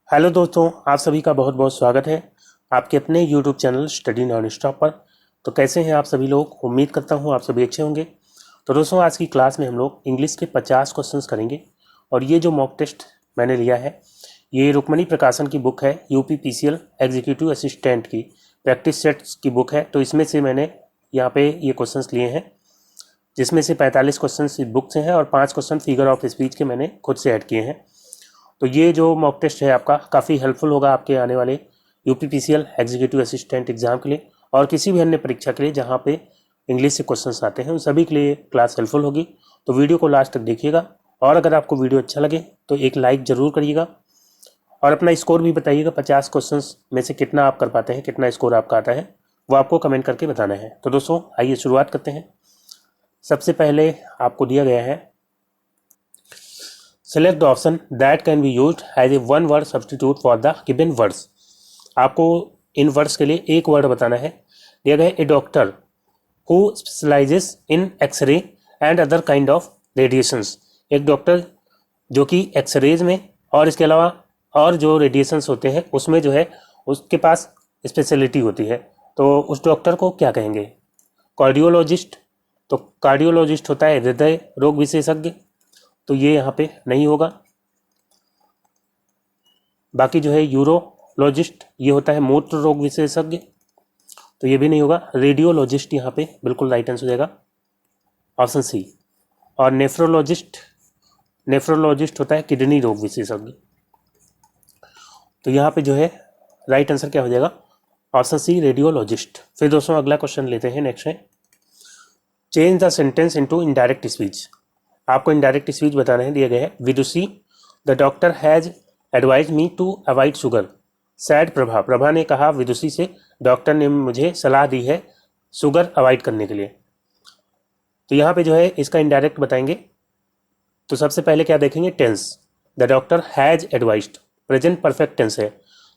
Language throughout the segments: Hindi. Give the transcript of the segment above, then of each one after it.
हेलो दोस्तों, आप सभी का बहुत बहुत स्वागत है आपके अपने YouTube channel study non stop पर। तो कैसे हैं आप सभी लोग? उम्मीद करता हूं आप सभी अच्छे होंगे। तो दोस्तों, आज की क्लास में हम लोग इंग्लिश के 50 क्वेश्चंस करेंगे। और ये जो मॉक टेस्ट मैंने लिया है, ये रुक्मणी प्रकाशन की बुक है, UPPCL एग्जीक्यूटिव असिस्टेंट की प्रैक्टिस सेट्स की बुक है। तो इसमें से मैंने यहाँ पे ये क्वेश्चंस लिए हैं, जिसमें से 45 क्वेश्चन बुक से हैं और 5 क्वेश्चन फिगर ऑफ स्पीच के मैंने खुद से ऐड किए हैं। तो ये जो मॉक टेस्ट है आपका काफ़ी हेल्पफुल होगा आपके आने वाले UPPCL एग्जीक्यूटिव असिस्टेंट एग्जाम के लिए और किसी भी अन्य परीक्षा के लिए जहाँ पे इंग्लिश से क्वेश्चंस आते हैं, उन सभी के लिए क्लास हेल्पफुल होगी। तो वीडियो को लास्ट तक देखिएगा और अगर आपको वीडियो अच्छा लगे तो एक लाइक ज़रूर करिएगा और अपना स्कोर भी बताइएगा। 50 क्वेश्चन में से कितना आप कर पाते हैं, कितना स्कोर आपका आता है, वो आपको कमेंट करके बताना है। तो दोस्तों, आइए शुरुआत करते हैं। सबसे पहले आपको दिया गया है, select the option that can be used as a one word substitute for the given words. आपको इन वर्ड्स के लिए एक वर्ड बताना है। दिया गया है, a doctor who specialises in x-ray and other kind of radiations. एक डॉक्टर जो कि एक्सरेज में और इसके अलावा और जो रेडिएशंस होते हैं उसमें जो है उसके पास स्पेशलिटी होती है, तो उस डॉक्टर को क्या कहेंगे? कार्डियोलॉजिस्ट। तो कार्डियोलॉजिस्ट होता है हृदय रोग विशेषज्ञ, तो ये यहाँ पे नहीं होगा। बाकी जो है यूरोलॉजिस्ट, ये होता है मूत्र रोग विशेषज्ञ, तो ये भी नहीं होगा। रेडियोलॉजिस्ट यहाँ पे बिल्कुल राइट आंसर हो जाएगा, ऑप्शन सी। और नेफ्रोलॉजिस्ट होता है किडनी रोग विशेषज्ञ, तो यहाँ पे जो है राइट आंसर क्या हो जाएगा? Option C, radiologist. फिर दोस्तों अगला क्वेश्चन लेते हैं, नेक्स्ट है, change the sentence into indirect speech. आपको इनडायरेक्ट स्पीच बताना है। दिया गया है, Vidushi the doctor has advise me to avoid sugar. Said Prabha, Prabha ने कहा विदुषी से, डॉक्टर ने मुझे सलाह दी है शुगर अवॉइड करने के लिए। तो यहाँ पे जो है इसका इनडायरेक्ट बताएंगे। तो सबसे पहले क्या देखेंगे? Tense. The doctor has advised, present perfect tense है,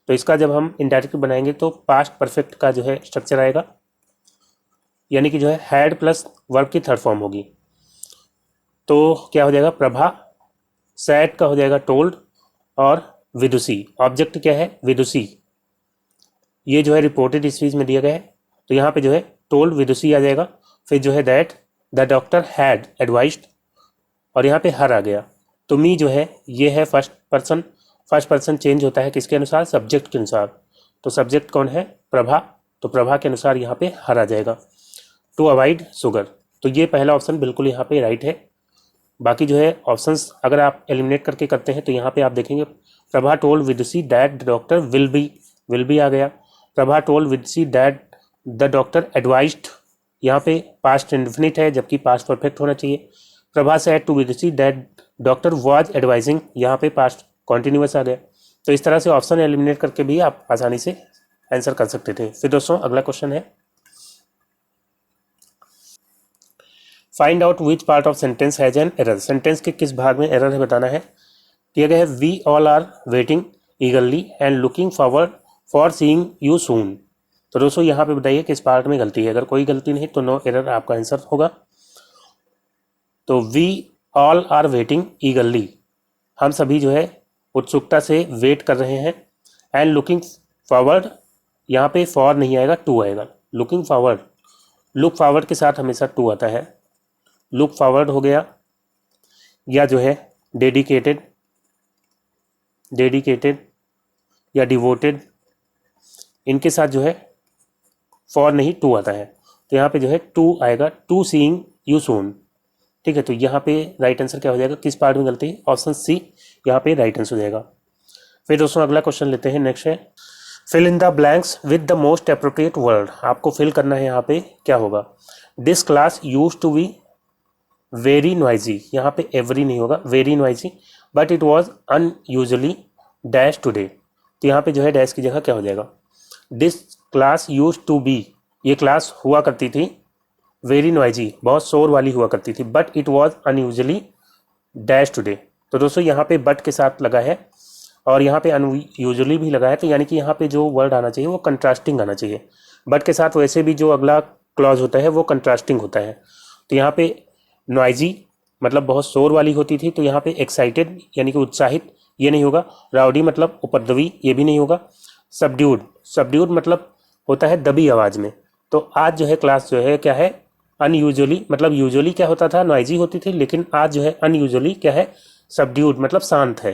तो इसका जब हम इनडायरेक्ट बनाएंगे तो पास्ट परफेक्ट का जो है स्ट्रक्चर आएगा, यानी कि जो है हैड प्लस वर्ब की थर्ड फॉर्म होगी। तो क्या हो जाएगा? प्रभा। सैड का हो जाएगा टोल्ड, और विदुषी, ऑब्जेक्ट क्या है? विदुषी। ये जो है रिपोर्टेड स्पीच में दिया गया है, तो यहाँ पे जो है टोल्ड विदुषी आ जाएगा। फिर जो है that the doctor had advised, और यहाँ पे हर आ गया। तो मी जो है ये है फर्स्ट पर्सन चेंज होता है किसके अनुसार? सब्जेक्ट के अनुसार। तो सब्जेक्ट कौन है? प्रभा, तो प्रभा के अनुसार यहाँ पे हर आ जाएगा। टू अवॉइड शुगर, तो ये पहला ऑप्शन बिल्कुल यहाँ पे राइट है। बाकी जो है ऑप्शंस अगर आप एलिमिनेट करके करते हैं तो यहाँ पे आप देखेंगे, Prabha told Vidushi that the doctor will be आ गया। Prabha told Vidushi that the doctor advised, यहाँ पे पास्ट इंडेफिनिट है जबकि पास्ट परफेक्ट होना चाहिए। Prabha said to Vidushi that doctor was advising, यहाँ पे पास्ट कॉन्टिन्यूअस आ गया। तो इस तरह से ऑप्शन एलिमिनेट करके भी आप आसानी से आंसर कर सकते थे। फिर दोस्तों अगला क्वेश्चन है, find out which part of sentence has an error. Sentence के किस भाग में एरर है बताना है। दिया गया है, we all are waiting eagerly and looking forward for seeing you soon. तो दोस्तों यहाँ पे बताइए किस पार्ट में गलती है। अगर कोई गलती नहीं तो नो एरर आपका आंसर होगा। तो we all are waiting eagerly, हम सभी जो है उत्सुकता से वेट कर रहे हैं। एंड लुकिंग फॉरवर्ड, यहाँ पे फॉर नहीं आएगा, टू आएगा। लुकिंग फॉरवर्ड, लुक फॉरवर्ड के साथ हमेशा टू आता है। लुक फॉरवर्ड हो गया, या जो है डेडिकेटेड या डिवोटेड, इनके साथ जो है फॉर नहीं टू आता है। तो यहाँ पे जो है टू आएगा, टू सीइंग यू सून। ठीक है, तो यहाँ पे राइट आंसर क्या हो जाएगा? किस पार्ट में गलती है? ऑप्शन सी यहाँ पे राइट आंसर हो जाएगा। फिर दोस्तों अगला क्वेश्चन लेते हैं, नेक्स्ट है, fill in the blanks with the most appropriate word. आपको फिल करना है यहाँ पे क्या होगा। This class use to be very noisy, यहाँ पे एवरी नहीं होगा, very noisy, but it was unusually dash today. तो यहाँ पे जो है डैश की जगह क्या हो जाएगा? This class use to be, ये क्लास हुआ करती थी वेरी नॉइजी, बहुत शोर वाली हुआ करती थी, but it was unusually dash today. तो दोस्तों यहाँ पे बट के साथ लगा है और यहाँ पे अनयूजली भी लगा है, तो यानी कि यहाँ पे जो वर्ड आना चाहिए वो कंट्रास्टिंग आना चाहिए। बट के साथ वैसे भी जो अगला क्लॉज होता है वो कंट्रास्टिंग होता है। तो यहाँ पे नॉइजी मतलब बहुत शोर वाली होती थी, तो यहाँ पे एक्साइटेड यानी कि उत्साहित ये नहीं होगा। राउडी मतलब उपद्रवी, ये भी नहीं होगा। सबड्यूड, सबड्यूड मतलब होता है दबी आवाज़ में। तो आज जो है क्लास जो है क्या है, अनयूजुअली, मतलब यूजुअली क्या होता था, नॉइजी होती थी, लेकिन आज जो है अनयूजुअली क्या है, सबड्यूड मतलब शांत है।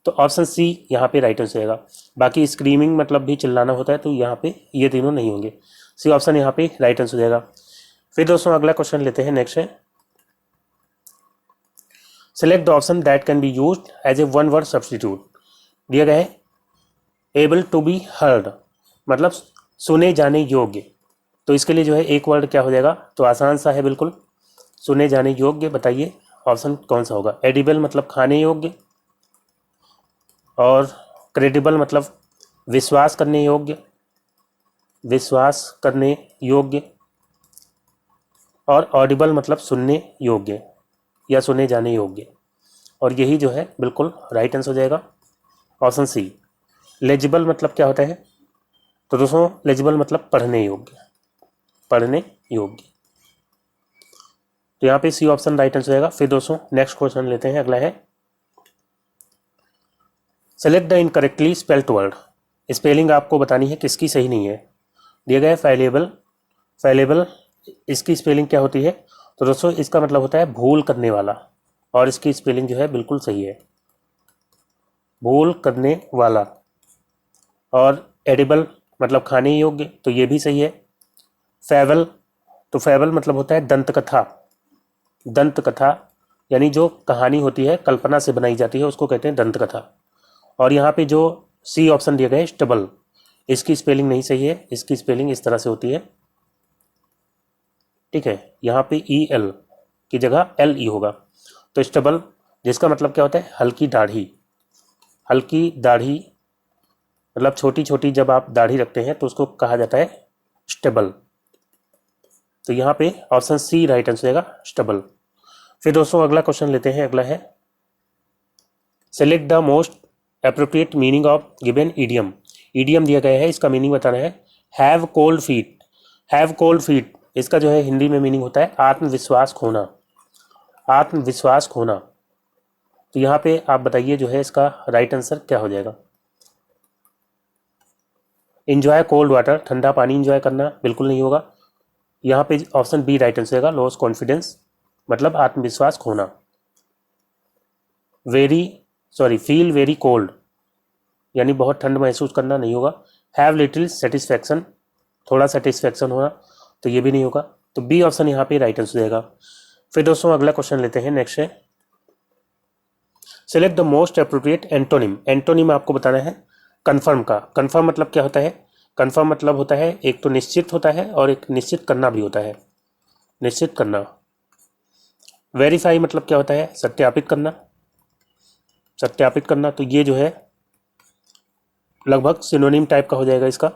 तो ऑप्शन सी यहाँ पे राइट आंसर रहेगा। बाकी स्क्रीमिंग मतलब भी चिल्लाना होता है, तो यहाँ पे ये तीनों नहीं होंगे। सी ऑप्शन यहाँ पे राइट आंसर रहेगा। फिर दोस्तों अगला क्वेश्चन लेते हैं, नेक्स्ट है select the option that can be used as a one word substitute. दिया गया है एबल टू बी हर्ड मतलब सुने जाने योग्य। तो इसके लिए जो है एक वर्ड क्या हो जाएगा, तो आसान सा है बिल्कुल, सुने जाने योग्य। बताइए ऑप्शन कौन सा होगा। एडिबल मतलब खाने योग्य, और क्रेडिबल मतलब विश्वास करने योग्य, विश्वास करने योग्य, और ऑडिबल मतलब सुनने योग्य या सुने जाने योग्य। और यही जो है बिल्कुल राइट आंसर हो जाएगा, ऑप्शन सी। लेजिबल मतलब क्या होता है, तो दोस्तों लेजिबल मतलब पढ़ने योग्य, पढ़ने योग्य। तो यहाँ पे सी ऑप्शन राइट आंसर रहेगा। फिर दोस्तों नेक्स्ट क्वेश्चन लेते हैं, अगला है select the incorrectly spelled word. Spelling आपको बतानी है किसकी सही नहीं है। दिया गया है फैलेबल, फैलेबल इसकी स्पेलिंग क्या होती है, तो दोस्तों इसका मतलब होता है भूल करने वाला, और इसकी स्पेलिंग जो है बिल्कुल सही है, भूल करने वाला। और एडिबल मतलब खाने योग्य, तो ये भी सही है। फैबल, तो फैबल मतलब होता है दंत कथा, दंत कथा यानी जो कहानी होती है कल्पना से बनाई जाती है उसको कहते हैं दंत कथा। और यहाँ पे जो सी ऑप्शन दिया गया है स्टबल, इसकी स्पेलिंग नहीं सही है, इसकी स्पेलिंग इस तरह से होती है, ठीक है, यहाँ पे ई एल की जगह एल ई होगा। तो स्टबल जिसका मतलब क्या होता है हल्की दाढ़ी, हल्की दाढ़ी मतलब छोटी छोटी जब आप दाढ़ी रखते हैं तो उसको कहा जाता है स्टबल। तो यहाँ पे ऑप्शन सी राइट आंसर रहेगा, स्टबल। फिर दोस्तों अगला क्वेश्चन लेते हैं, अगला है select the most appropriate meaning of given idiom. Idiom दिया गया है, इसका मीनिंग बताना है have cold feet. Have cold feet इसका जो है हिंदी में मीनिंग होता है आत्मविश्वास खोना, आत्मविश्वास खोना। तो यहाँ पे आप बताइए जो है इसका राइट आंसर क्या हो जाएगा। इंजॉय कोल्ड वाटर, ठंडा पानी इंजॉय करना, बिल्कुल नहीं होगा। यहाँ पे ऑप्शन बी राइट आंसर रहेगा, लॉस कॉन्फिडेंस मतलब आत्मविश्वास खोना। Very sorry feel very cold यानी बहुत ठंड महसूस करना, नहीं होगा। हैव लिटिल सेटिस्फैक्शन थोड़ा सेटिस्फैक्शन होना, तो ये भी नहीं होगा। तो बी ऑप्शन यहाँ पे राइट आंसर देगा। फिर दोस्तों अगला क्वेश्चन लेते हैं, नेक्स्ट है select the most appropriate antonym. Antonym आपको बताना है कन्फर्म का। कन्फर्म मतलब क्या होता है, कन्फर्म मतलब होता है एक तो निश्चित होता है और एक निश्चित करना भी होता है, निश्चित करना। वेरीफाई मतलब क्या होता है, सत्यापित करना, सत्यापित करना। तो ये जो है लगभग सिनोनिम टाइप का हो जाएगा इसका।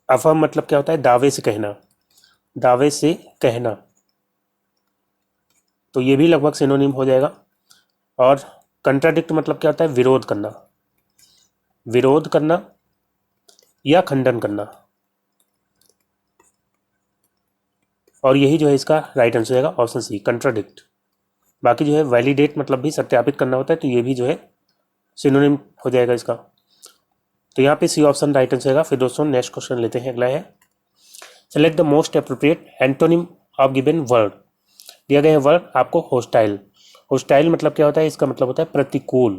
अफर्म मतलब क्या होता है, दावे से कहना, दावे से कहना। तो ये भी लगभग सिनोनिम हो जाएगा। और कंट्राडिक्ट मतलब क्या होता है, विरोध करना, विरोध करना या खंडन करना। और यही जो है इसका राइट आंसर रहेगा, ऑप्शन सी कंट्राडिक्ट। बाकी जो है वैलिडेट मतलब भी सत्यापित करना होता है, तो ये भी जो है सिनोनिम हो जाएगा इसका। तो यहाँ पे सी ऑप्शन राइट आंसर रहेगा। फिर दोस्तों नेक्स्ट क्वेश्चन लेते हैं, अगला है select the most appropriate antonym of given word. दिया गया है वर्ड आपको होस्टाइल। होस्टाइल मतलब क्या होता है, इसका मतलब होता है प्रतिकूल,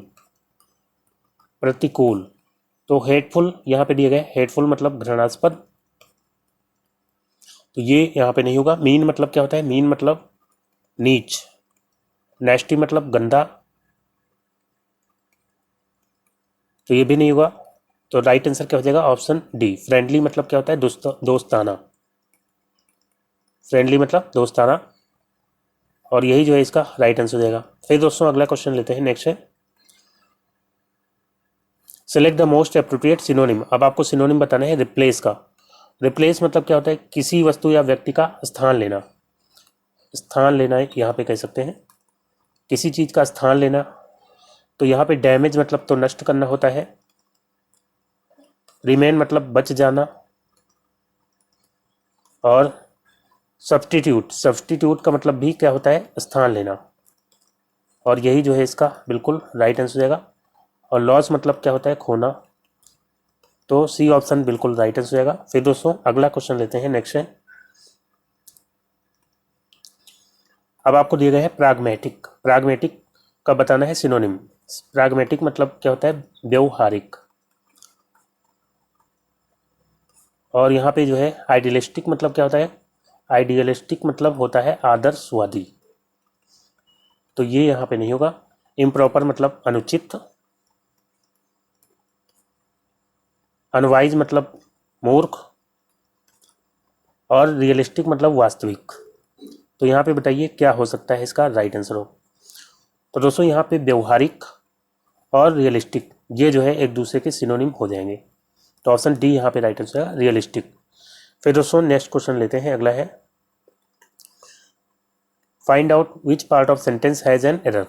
प्रतिकूल। तो हेटफुल यहाँ पे दिया गया है, हेटफुल मतलब घृणास्पद, तो ये यहाँ पे नहीं होगा। मीन मतलब क्या होता है, मीन मतलब नीच। नेस्टी मतलब गंदा, तो ये भी नहीं होगा। तो राइट आंसर क्या हो जाएगा, ऑप्शन डी। फ्रेंडली मतलब क्या होता है, दोस्ताना, फ्रेंडली मतलब दोस्ताना। और यही जो है इसका राइट आंसर हो जाएगा। फिर दोस्तों अगला क्वेश्चन लेते हैं, नेक्स्ट है select the most appropriate synonym. अब आपको सिनोनिम बताना है रिप्लेस का। रिप्लेस मतलब क्या होता है, किसी वस्तु या व्यक्ति का स्थान लेना, स्थान लेना है यहाँ पे कह सकते हैं, किसी चीज का स्थान लेना। तो यहाँ पे डैमेज मतलब तो नष्ट करना होता है। रिमेन मतलब बच जाना। और सब्स्टिट्यूट, सब्स्टिट्यूट का मतलब भी क्या होता है, स्थान लेना। और यही जो है इसका बिल्कुल राइट आंसर हो जाएगा। और लॉस मतलब क्या होता है, खोना, तो सी ऑप्शन बिल्कुल राइट आंसर हो जाएगा। फिर दोस्तों अगला क्वेश्चन लेते हैं, नेक्स्ट है। अब आपको दिए गए हैं प्राग्मेटिक। प्राग्मेटिक का बताना है सिनोनिम। प्राग्मेटिक मतलब क्या होता है, व्यवहारिक। और यहाँ पे जो है आइडियलिस्टिक मतलब क्या होता है, आइडियलिस्टिक मतलब होता है आदर्शवादी, तो ये यहाँ पे नहीं होगा। इम्प्रॉपर मतलब अनुचित, अनवाइज मतलब मूर्ख, और रियलिस्टिक मतलब वास्तविक। तो यहाँ पे बताइए क्या हो सकता है इसका राइट आंसर हो। तो दोस्तों यहाँ पे व्यवहारिक और रियलिस्टिक ये जो है एक दूसरे के सिनोनिम हो जाएंगे, तो ऑप्शन डी यहाँ पे राइट आंसर है, रियलिस्टिक। फिर दोस्तों नेक्स्ट क्वेश्चन लेते हैं, अगला है find out which part of sentence has an error.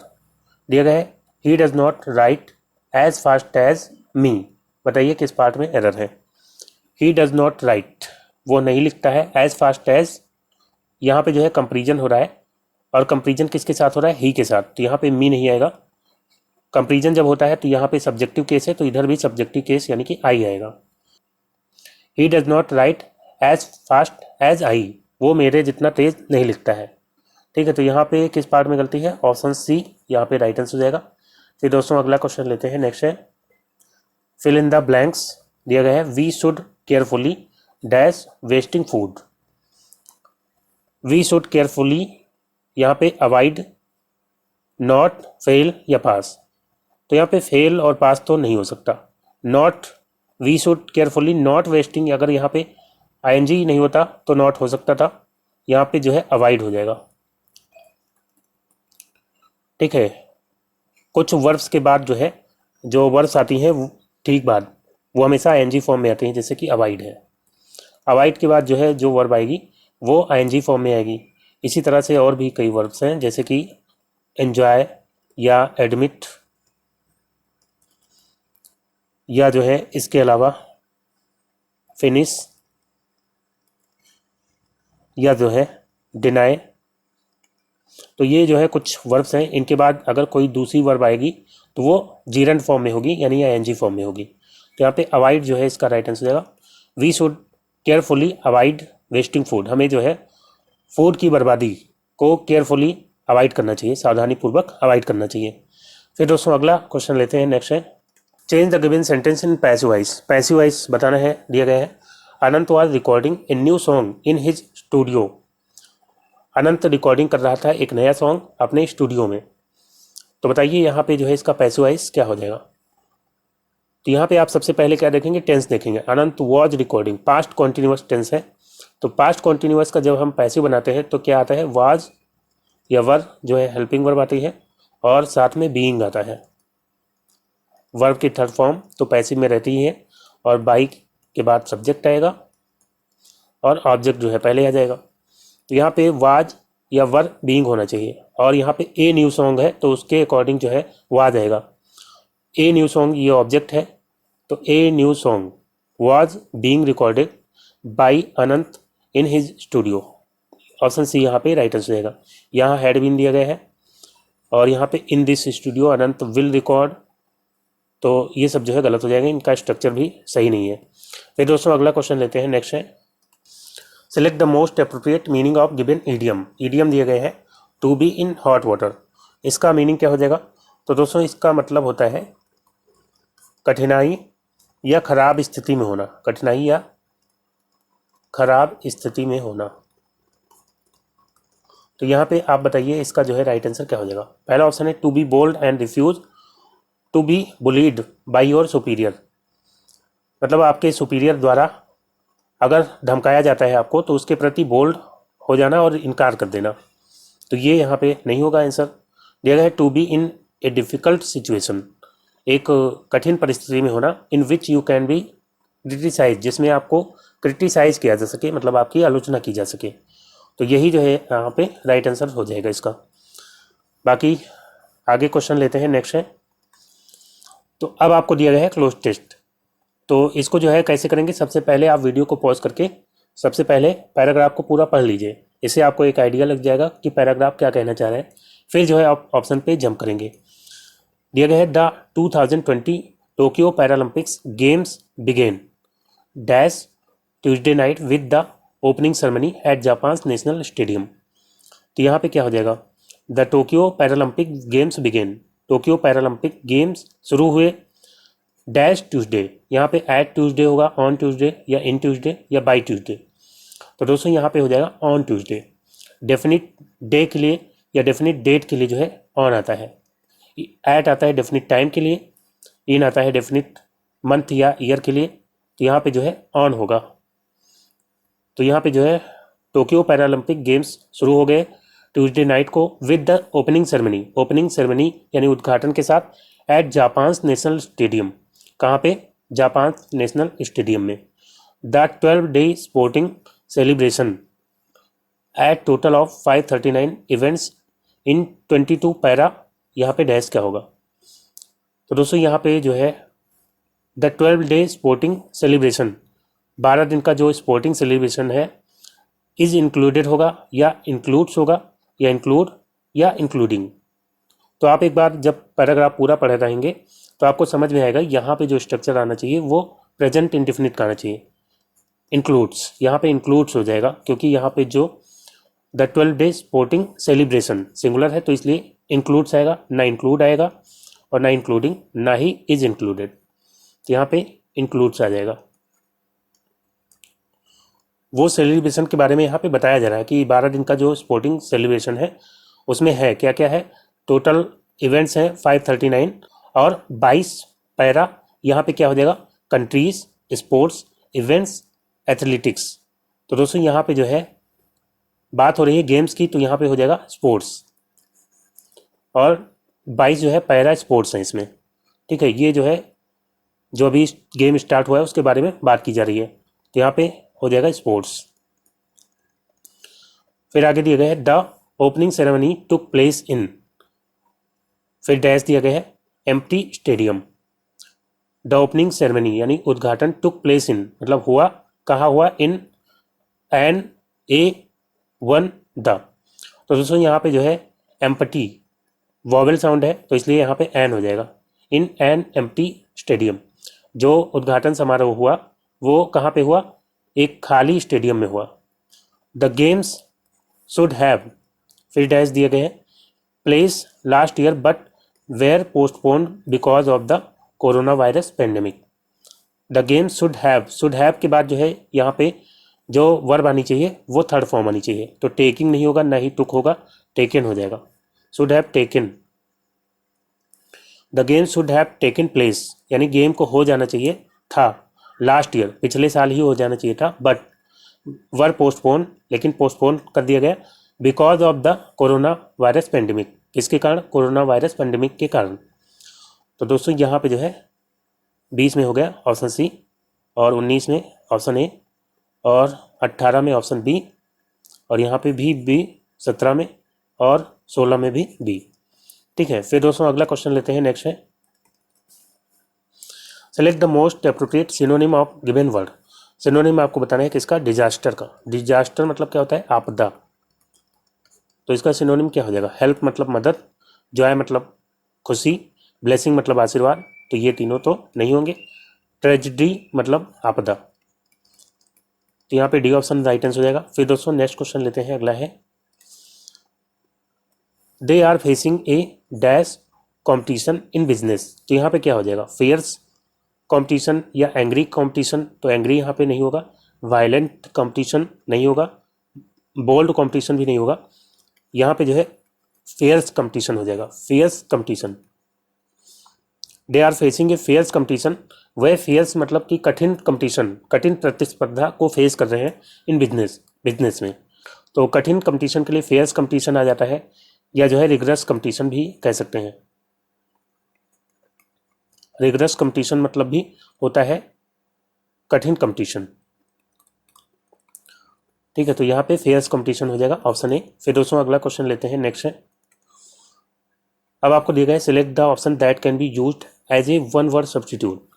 दिया गया है he does not write as fast as me. बताइए किस पार्ट में एरर है। ही डज नॉट राइट, वो नहीं लिखता है, एज फास्ट एज यहाँ पे जो है कंपेरिजन हो रहा है, और कंपेरिजन किसके साथ हो रहा है, ही के साथ, तो यहाँ पे मी नहीं आएगा। कंपेरिजन जब होता है तो यहाँ पे सब्जेक्टिव केस है, तो इधर भी सब्जेक्टिव केस यानी कि आई आएगा। He does not write as fast as I, वो मेरे जितना तेज नहीं लिखता है। ठीक है, तो यहाँ पे किस पार्ट में गलती है, ऑप्शन सी यहाँ पे राइट आंसर हो जाएगा। फिर दोस्तों अगला क्वेश्चन लेते हैं, नेक्स्ट है फिल इन द ब्लैंक्स। दिया गया है we should carefully dash wasting food. We should carefully यहाँ पे अवॉइड, नॉट, फेल या पास। तो यहाँ पे फेल और पास तो नहीं हो सकता। Not, we should carefully not wasting, अगर यहाँ पे आईएनजी नहीं होता तो नॉट हो सकता था, यहाँ पे जो है अवॉइड हो जाएगा। ठीक है, कुछ वर्ब्स के बाद जो है जो वर्ब्स आती हैं ठीक बाद, वो हमेशा आईएनजी फॉर्म में आती हैं, जैसे कि अवॉइड है। अवॉइड के बाद जो है जो वर्ब आएगी वो आईएनजी फॉर्म में आएगी। इसी तरह से और भी कई वर्ब्स हैं, जैसे कि एंजॉय या एडमिट, या जो है इसके अलावा फिनिश, या जो है डिनाई। तो ये जो है कुछ वर्ब्स हैं, इनके बाद अगर कोई दूसरी वर्ब आएगी तो वो जीरंड फॉर्म में होगी, यानी आईएनजी फॉर्म में होगी। तो यहाँ पे अवॉइड जो है इसका राइट आंसर हो जाएगा। We should carefully avoid wasting food, हमें जो है फूड की बर्बादी को केयरफुली अवॉइड करना चाहिए, सावधानी पूर्वक अवॉइड करना चाहिए। फिर दोस्तों अगला क्वेश्चन लेते हैं, नेक्स्ट है change the given sentence in passive voice. Passive voice बताना है, दिया गया है Anant was recording a new song in his studio. Anant recording कर रहा था एक नया सॉन्ग अपने स्टूडियो में। तो बताइए यहाँ पे जो है इसका पैसिव वॉइस क्या हो जाएगा। तो यहाँ पे आप सबसे पहले क्या देखेंगे, टेंस देखेंगे। Anant was recording, past continuous tense है, तो पास्ट कॉन्टिन्यूअस का जब हम पैसिव बनाते हैं तो क्या आता है, वाज या वर जो है हेल्पिंग वर्ब आती है, और साथ में बीइंग आता है। वर्ब की थर्ड फॉर्म तो पैसिव में रहती ही है, और बाई के बाद सब्जेक्ट आएगा और ऑब्जेक्ट जो है पहले आ जाएगा। तो यहाँ पे वाज या वर बीइंग होना चाहिए, और यहाँ पे ए न्यू सॉन्ग है तो उसके अकॉर्डिंग जो है वाज आएगा। ए न्यू सॉन्ग ये ऑब्जेक्ट है, तो a new song was being recorded by Anant in his studio. Option C यहाँ पे राइट आंसर रहेगा। यहाँ हैड बीन दिया गया है, और यहाँ पे in this studio Anant will record, तो ये सब जो है गलत हो जाएगा, इनका स्ट्रक्चर भी सही नहीं है। फिर दोस्तों अगला क्वेश्चन लेते हैं, नेक्स्ट है select the most appropriate meaning of given idiom. Idiom दिए गए हैं to be in hot water, इसका मीनिंग क्या हो जाएगा। तो दोस्तों इसका मतलब होता है कठिनाई या खराब स्थिति में होना, कठिनाई या खराब स्थिति में होना। तो यहाँ पे आप बताइए इसका जो है राइट आंसर क्या हो जाएगा। पहला ऑप्शन है to be bold and refuse to be bullied by your superior, मतलब आपके सुपीरियर द्वारा अगर धमकाया जाता है आपको तो उसके प्रति बोल्ड हो जाना और इनकार कर देना, तो ये यहाँ पे नहीं होगा आंसर। दिया गया है to be in a difficult situation, एक कठिन परिस्थिति में होना, in which you can be criticise, जिसमें आपको क्रिटिसाइज किया जा सके, मतलब आपकी आलोचना की जा सके। तो यही जो है यहाँ पे राइट आंसर हो जाएगा इसका। बाकी आगे क्वेश्चन लेते हैं, नेक्स्ट है। तो अब आपको दिया गया है क्लोज टेस्ट, तो इसको जो है कैसे करेंगे, सबसे पहले आप वीडियो को पॉज करके सबसे पहले पैराग्राफ को पूरा पढ़ लीजिए, इससे आपको एक आइडिया लग जाएगा कि पैराग्राफ क्या कहना चाह रहा है। फिर जो है आप ऑप्शन पे जंप करेंगे। दिया गया है the 2020 Tokyo Paralympics games began dash Tuesday night with the opening ceremony at Japan national stadium. तो यहाँ पे क्या हो जाएगा, the Tokyo Paralympic games began, Tokyo Paralympic games शुरू हुए डैश ट्यूसडे, यहाँ पे एट ट्यूसडे होगा, ऑन ट्यूसडे या इन ट्यूसडे या बाई ट्यूसडे। तो दोस्तों यहाँ पे हो जाएगा ऑन ट्यूसडे। डेफिनिट डे के लिए या डेफिनिट डेट के लिए जो है ऑन आता है, एट आता है डेफिनिट टाइम के लिए, इन आता है डेफिनिट मंथ या ईयर के लिए, तो यहाँ पे जो है ऑन होगा। तो यहाँ पे जो है टोक्यो पैरालंपिक गेम्स शुरू हो गए ट्यूसडे नाइट को विद द ओपनिंग सेरेमनी यानी उद्घाटन के साथ एट जापान नेशनल स्टेडियम। कहाँ पे, जापान नेशनल स्टेडियम में। The 12-day sporting celebration at total of 539 events in 22 para, यहाँ पे डैश क्या होगा। तो दोस्तों यहाँ पे जो है द 12-day स्पोर्टिंग सेलिब्रेशन, 12 दिन का जो स्पोर्टिंग सेलिब्रेशन है, इज इंक्लूडेड होगा या इंक्लूड्स होगा या इंक्लूड या इंक्लूडिंग। तो आप एक बार जब पैराग्राफ पूरा पढ़े रहेंगे तो आपको समझ में आएगा यहाँ पे जो स्ट्रक्चर आना चाहिए वो प्रेजेंट इंडेफिनिट का आना चाहिए। इंक्लूड्स, यहाँ पे इंक्लूड्स हो जाएगा क्योंकि यहाँ पे जो the 12-day sporting celebration singular है तो इसलिए इंक्लूड्स आएगा, ना इंक्लूड आएगा और ना इंक्लूडिंग, ना ही इज इंक्लूडेड। तो यहाँ पे इंक्लूड्स आ जाएगा। वो सेलिब्रेशन के बारे में यहाँ पे बताया जा रहा है कि 12 दिन का जो स्पोर्टिंग सेलिब्रेशन है उसमें है क्या क्या है। टोटल इवेंट्स हैं 539 और 22 पैरा, यहाँ पे क्या हो जाएगा, कंट्रीज, स्पोर्ट्स, इवेंट्स, एथलेटिक्स। तो दोस्तों यहाँ पे जो है बात हो रही है गेम्स की, तो यहाँ पे हो जाएगा स्पोर्ट्स, और 22 जो है पैरा स्पोर्ट्स हैं इसमें। ठीक है, ये जो है जो अभी गेम स्टार्ट हुआ है उसके बारे में बात की जा रही है, तो यहाँ पे हो जाएगा स्पोर्ट्स। फिर आगे दिया गया है the opening ceremony took place in, फिर डैश दिया गया है empty stadium. The opening ceremony यानी उद्घाटन टुक प्लेस इन मतलब हुआ, कहाँ हुआ, in an a one the. तो दोस्तों यहाँ पे जो है एम्प्टी वॉवेल साउंड है तो इसलिए यहाँ पे एन हो जाएगा, इन एन एम्प्टी स्टेडियम। जो उद्घाटन समारोह हुआ वो कहाँ पे हुआ, एक खाली स्टेडियम में हुआ। द गेम्स शुड हैव, फिर डैश दिए गए हैं, place last year but were postponed because of the corona virus pandemic. The games should have के बाद जो है यहाँ पे जो वर्ब आनी चाहिए वो थर्ड फॉर्म आनी चाहिए, तो टेकिंग नहीं होगा, ना ही टुक होगा, टेकन हो जाएगा। Should have taken, the game should have taken place यानी गेम को हो जाना चाहिए था लास्ट ईयर, पिछले साल ही हो जाना चाहिए था, बट वर पोस्टपोन, लेकिन पोस्टपोन कर दिया गया because of the corona virus pandemic, किसके कारण, कोरोना वायरस पेंडेमिक के कारण। तो दोस्तों यहाँ पे जो है 20 में हो गया ऑप्शन सी, और 19 में ऑप्शन ए, और 18 में ऑप्शन बी, और यहाँ पे भी बी, 17 में और 16 में भी बी। ठीक है, फिर दोस्तों अगला क्वेश्चन लेते हैं। नेक्स्ट है select the most appropriate synonym of given word. Synonym आपको बताना है किसका, डिजास्टर का। डिजास्टर मतलब क्या होता है, आपदा, तो इसका सिनोनिम क्या हो जाएगा, हेल्प मतलब मदद, जॉय मतलब खुशी, ब्लेसिंग मतलब आशीर्वाद, तो ये तीनों तो नहीं होंगे। ट्रेजिडी मतलब आपदा, तो यहाँ पे डी ऑप्शन राइट आंसर हो जाएगा। फिर दोस्तों नेक्स्ट क्वेश्चन लेते हैं, अगला है they are facing a dash competition in business. तो यहाँ पे क्या हो जाएगा, फेयर्स कॉम्पिटिशन या एंग्री कॉम्पिटिशन, तो एंग्री यहाँ पे नहीं होगा, वायलेंट कॉम्पिटिशन नहीं होगा, बोल्ड कॉम्पिटिशन भी नहीं होगा, यहाँ पे जो है फेयर्स कॉम्पिटिशन हो जाएगा, fierce competition. They are facing a fierce competition, वह फेयर्स मतलब कि कठिन कॉम्पिटिशन, कठिन प्रतिस्पर्धा को फेस कर रहे हैं इन बिजनेस में, तो कठिन कॉम्पिटिशन के लिए फेयर्स कॉम्पिटिशन आ जाता है, या जो है रिगरस कॉम्पिटिशन भी कह सकते हैं। रिगरस कॉम्पिटिशन मतलब भी होता है कठिन कॉम्पिटिशन। ठीक है, तो यहाँ पे फेयर्स कॉम्पिटिशन हो जाएगा ऑप्शन ए। फिर दोस्तों अगला क्वेश्चन लेते हैं, नेक्स्ट है, अब आपको दिया गया है select the option that can be used as a one word substitute.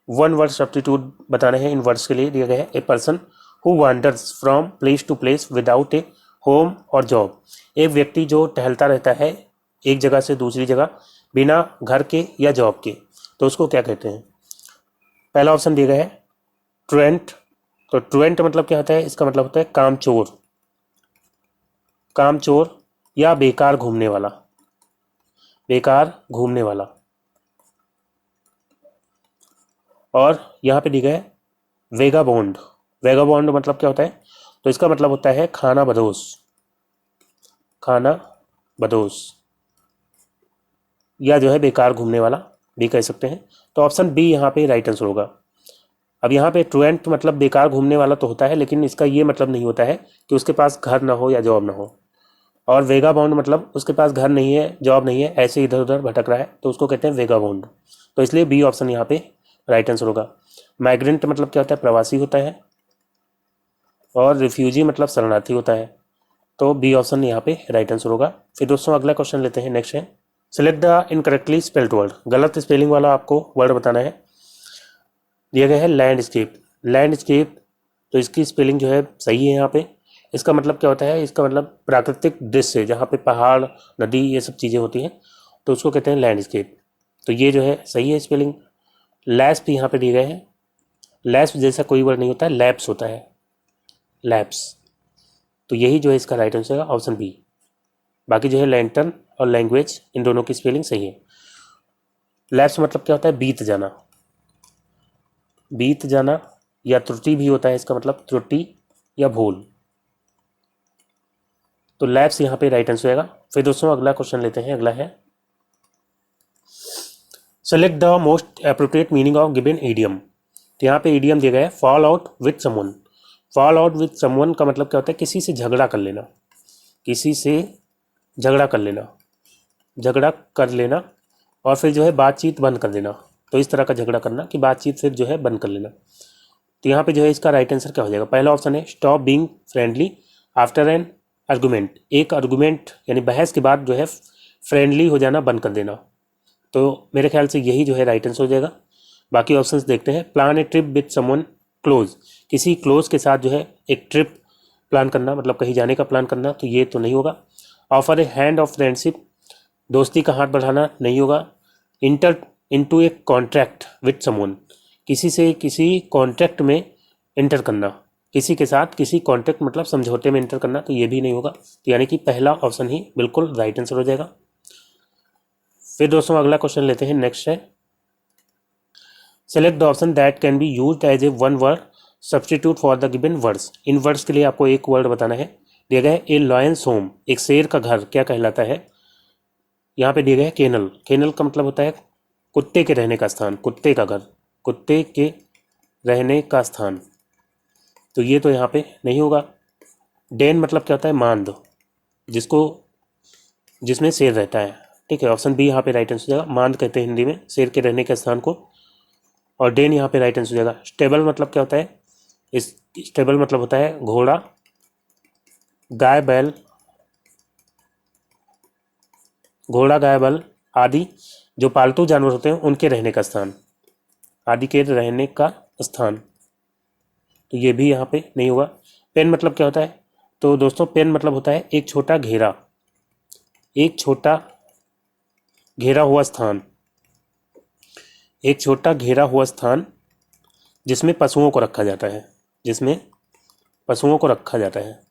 One word substitute बताने हैं इन वर्ड्स के लिए दिया गया है a person who wanders from place to place without a home or job. एक व्यक्ति जो टहलता रहता है एक जगह से दूसरी जगह बिना घर के या जॉब के, तो उसको क्या कहते हैं? पहला ऑप्शन दिया गया है ट्रुएंट। तो ट्रुएंट मतलब क्या होता है? इसका मतलब होता है कामचोर, कामचोर या बेकार घूमने वाला, बेकार घूमने वाला। और यहाँ पे दिया गया है वेगाबोंड। वेगाबोंड मतलब क्या होता है? तो इसका मतलब होता है खाना बदोश, खाना बदोश या जो है बेकार घूमने वाला भी कह सकते हैं। तो ऑप्शन बी यहाँ पे राइट आंसर होगा। अब यहाँ पे ट्रुएंट मतलब बेकार घूमने वाला तो होता है, लेकिन इसका ये मतलब नहीं होता है कि उसके पास घर ना हो या जॉब ना हो। और वेगाबाउंड मतलब उसके पास घर नहीं है, जॉब नहीं है, ऐसे इधर उधर भटक रहा है, तो उसको कहते हैं वेगाबाउंड। तो इसलिए बी ऑप्शन यहाँ पे राइट आंसर होगा। माइग्रेंट मतलब क्या होता है? प्रवासी होता है। और रिफ्यूजी मतलब शरणार्थी होता है। तो बी ऑप्शन यहाँ पे राइट आंसर होगा। फिर दोस्तों अगला क्वेश्चन लेते हैं, नेक्स्ट है select the incorrectly spelled word. गलत स्पेलिंग वाला आपको वर्ड बताना है। दिया गया है लैंडस्केप। लैंडस्केप, तो इसकी स्पेलिंग जो है सही है यहाँ पे। इसका मतलब क्या होता है? इसका मतलब प्राकृतिक दृश्य, जहाँ पे पहाड़, नदी, ये सब चीज़ें होती हैं, तो उसको कहते हैं लैंडस्केप। तो ये जो है सही है स्पेलिंग। लैप्स भी यहाँ पे दिए गए हैं। लैप्स जैसा कोई वर्ड नहीं होता है, लैप्स होता है, लैप्स। तो यही जो है इसका राइट आंसर है ऑप्शन बी। बाकी जो है लैंटर्न और लैंग्वेज, इन दोनों की स्पेलिंग सही है। लैप्स मतलब क्या होता है? बीत जाना, बीत जाना, या त्रुटि भी होता है इसका मतलब, त्रुटि या भूल। तो लैप्स यहाँ पे राइट आंसर आएगा। फिर दोस्तों अगला क्वेश्चन लेते हैं। अगला है select the most appropriate meaning of given idiom. तो यहाँ पे ईडियम दिया गया है fall out with someone. Fall out with someone का मतलब क्या होता है? किसी से झगड़ा कर लेना, किसी से झगड़ा कर लेना, झगड़ा कर लेना और फिर जो है बातचीत बंद कर देना। तो इस तरह का झगड़ा करना कि बातचीत फिर जो है बंद कर लेना। तो यहाँ पे जो है इसका राइट आंसर क्या हो जाएगा? पहला ऑप्शन है stop being friendly after N argument. एक आर्गूमेंट यानी बहस के बाद जो है फ्रेंडली हो जाना बंद कर देना। तो मेरे ख्याल से यही जो है राइट आंसर हो जाएगा। बाकी ऑप्शंस देखते हैं। Plan A trip with someone close. किसी क्लोज के साथ जो है एक ट्रिप प्लान करना, मतलब कहीं जाने का प्लान करना, तो ये तो नहीं होगा। Offer A hand of friendship, दोस्ती का हाथ बढ़ाना नहीं होगा। Inter into a contract with someone, किसी से किसी कॉन्ट्रैक्ट में एंटर करना, किसी के साथ किसी कॉन्ट्रैक्ट मतलब समझौते में एंटर करना, तो ये भी नहीं होगा। तो यानी कि पहला ऑप्शन ही बिल्कुल राइट आंसर हो जाएगा। फिर दोस्तों अगला क्वेश्चन लेते हैं। नेक्स्ट है select the option that can be used as a one word substitute for the given words. In words के लिए आपको एक वर्ड बताना है। दिया गया है ए लॉयंस होम, एक शेर का घर क्या कहलाता है? यहाँ पे दिया गया है केनल। केनल का मतलब होता है कुत्ते के रहने का स्थान, कुत्ते का घर, कुत्ते के रहने का स्थान। तो ये तो यहाँ पे नहीं होगा। डेन मतलब क्या होता है? मांद, जिसको जिसमें शेर रहता है। ठीक है, ऑप्शन बी यहाँ पे राइट आंसर हो जाएगा। मांद कहते हैं हिंदी में शेर के रहने के स्थान को। और डेन यहाँ पे राइट आंसर हो जाएगा। स्टेबल मतलब क्या होता है? इस स्टेबल मतलब होता है घोड़ा, गाय, बैल, घोड़ा, गाय, बैल आदि जो पालतू जानवर होते हैं उनके रहने का स्थान, आदि के रहने का स्थान। तो ये भी यहाँ पे नहीं होगा। पेन मतलब क्या होता है? तो दोस्तों पेन मतलब होता है एक छोटा घेरा, एक छोटा घेरा हुआ स्थान, एक छोटा घेरा हुआ स्थान जिसमें पशुओं को रखा जाता है, जिसमें पशुओं को रखा जाता है।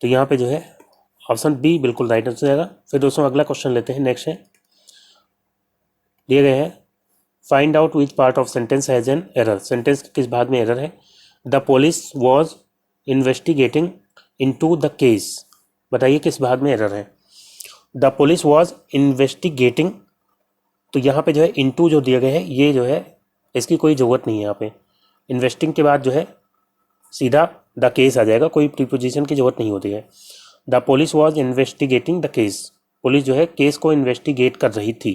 तो यहाँ पे जो है ऑप्शन बी बिल्कुल राइट आंसर जाएगा। फिर दोस्तों अगला क्वेश्चन लेते हैं। नेक्स्ट है दिए गए हैं find out which part of sentence has an error. Sentence के किस भाग में एरर है? The police was investigating into the case. बताइए किस भाग में एरर है? द पुलिस वॉज इन्वेस्टिगेटिंग, तो यहाँ पे जो है इनटू जो दिया गया है ये जो है इसकी कोई ज़रूरत नहीं है। यहाँ पे इन्वेस्टिंग के बाद जो है सीधा द केस आ जाएगा, कोई प्रीपोजिशन की ज़रूरत नहीं होती है। The police was investigating the case, police जो है केस को इन्वेस्टिगेट कर रही थी।